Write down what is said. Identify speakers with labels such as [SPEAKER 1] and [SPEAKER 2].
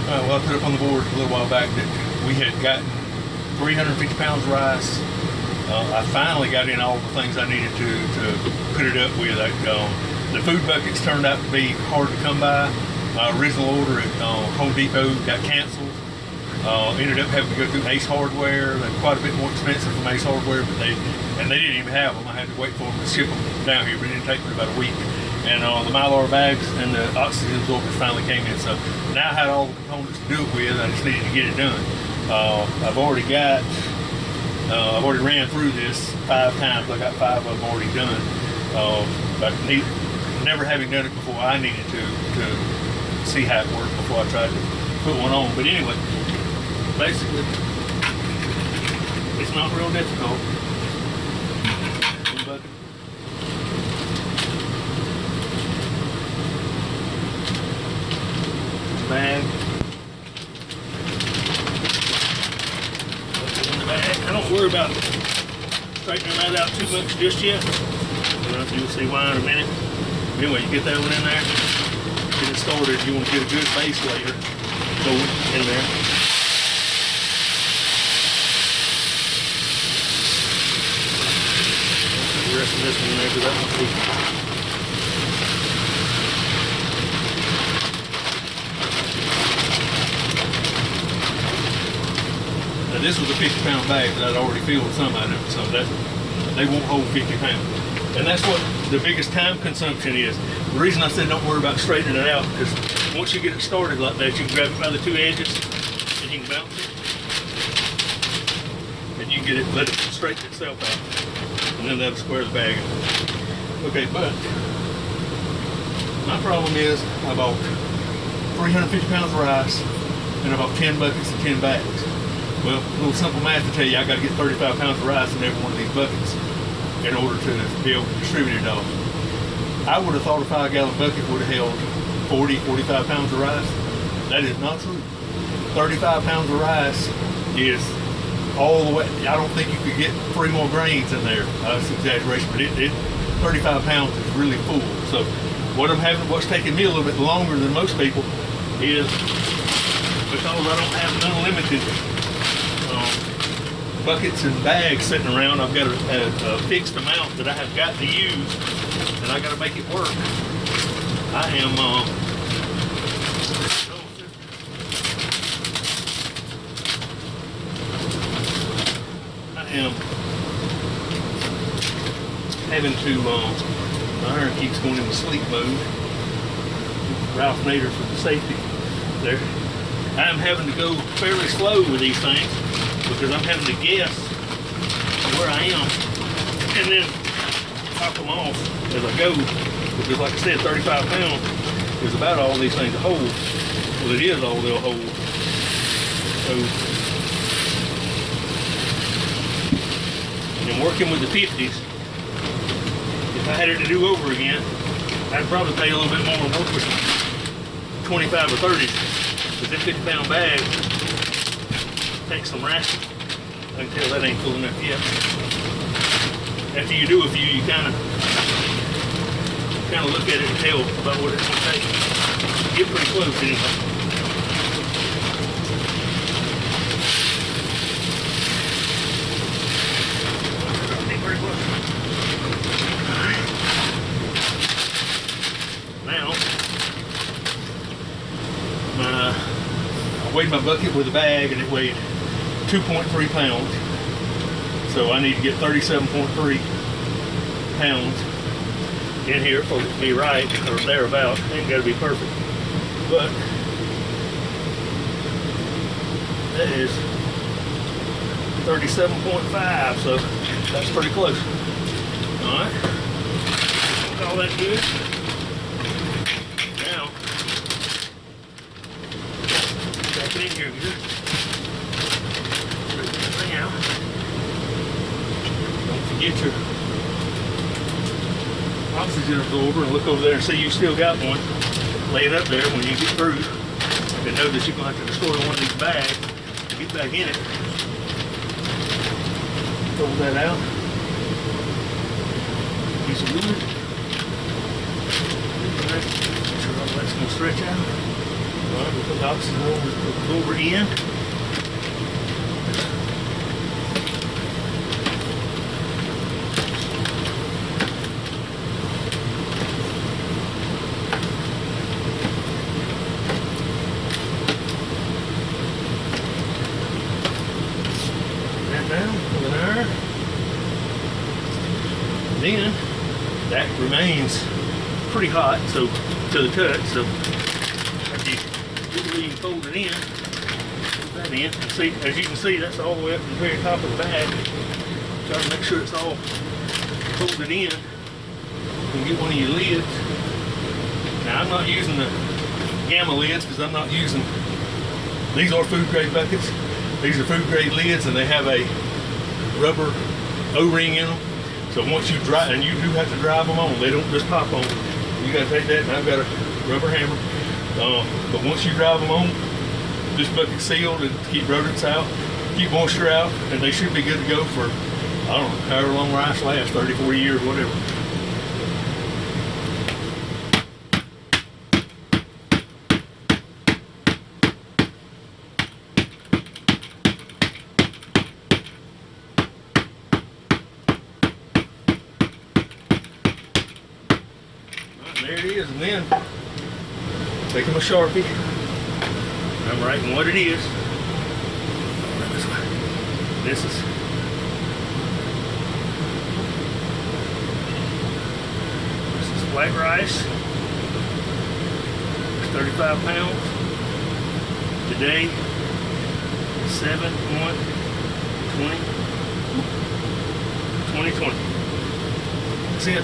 [SPEAKER 1] Well, I put up on the board a little while back that we had gotten 350 pounds of rice. I finally got in all the things I needed to put it up with. The food buckets turned out to be hard to come by. My original order at Home Depot got canceled. Ended up having to go through Ace Hardware. They're quite a bit more expensive from Ace Hardware, but they didn't even have them. I had to wait for them to ship them down here, but it didn't take me about a week. And the Mylar bags and the oxygen absorbers finally came in. So now I had all the components to do it with. I just needed to get it done. I've already ran through this 5 times. I got 5 of them already done. But never having done it before, I needed to see how it worked before I tried to put one on. But anyway, basically, it's not real difficult. Bag. In the bag. I don't worry about straightening that out too much just yet. You'll see why in a minute. Anyway, you get that one in there, get it started. You want to get a good base layer going in there. Put the rest of this one in there because that won't be. Now this was a 50-pound bag that I'd already filled some of them, so that they won't hold 50 pounds. And that's what the biggest time consumption is. The reason I said don't worry about straightening it out, because once you get it started like that, you can grab it by the 2 edges and you can bounce it. And you can get it, let it straighten itself out. And then that'll square the bag up. Okay, but my problem is I bought 350 pounds of rice and about 10 buckets and 10 bags. Well, a little simple math to tell you, I got to get 35 pounds of rice in every one of these buckets in order to be able to distribute it all. I would have thought a 5-gallon bucket would have held 40, 45 pounds of rice. That is not true. 35 pounds of rice is all the way. I don't think you could get 3 more grains in there. That's an exaggeration, but 35 pounds is really full. So what's taking me a little bit longer than most people is because I don't have unlimited buckets and bags sitting around. I've got a fixed amount that I have got to use, and I got to make it work. I am having to. My iron keeps going into sleep mode. Ralph Nader for the safety there. I'm having to go fairly slow with these things, because I'm having to guess where I am and then top them off as I go. Because like I said, 35 pounds is about all these things hold. Well, it is all they'll hold. So, and working with the 50s, if I had it to do over again, I'd probably pay a little bit more and work with 25 or 30s. But this 50-pound bag takes some ration. I can tell that ain't full enough yet. After you do a few, you kind of look at it and tell about what it's going to take. Get pretty close anyway. Pretty close. All right. Now, I weighed my bucket with a bag, and it weighed 2.3 pounds. So I need to get 37.3 pounds in here for it to be right, or thereabout. Ain't got to be perfect, but that is 37.5, so that's pretty close. All right, all that good. Now, back it in here good. Out. Don't forget your oxygen absorber and look over there and see you still got one. Lay it up there when you get through. And know that you're going to have to destroy one of these bags to get back in it. Pull that out. Piece of wood. Make sure all that's going to stretch out. All right. We'll put the oxygen over in. Down over there. Then that remains pretty hot, so to the cut. So after you fold it in, put that in. And see, as you can see, that's all the way up to the very top of the bag. Try to make sure it's all folded in. And get one of your lids. Now I'm not using the Gamma lids because I'm not using. These are food grade buckets. These are food grade lids, and they have a rubber O-ring in them. So once you dry, and you do have to drive them on, they don't just pop on. You got to take that, and I've got a rubber hammer. But once you drive them on, this bucket's sealed and keep rodents out, keep moisture out, and they should be good to go for, I don't know, however long rice lasts, 30, 40 years, whatever. There it is, and then take them a Sharpie. I'm writing what it is. Right this way. This is white rice. It's 35 pounds. Today, 7/1/2020. That's it.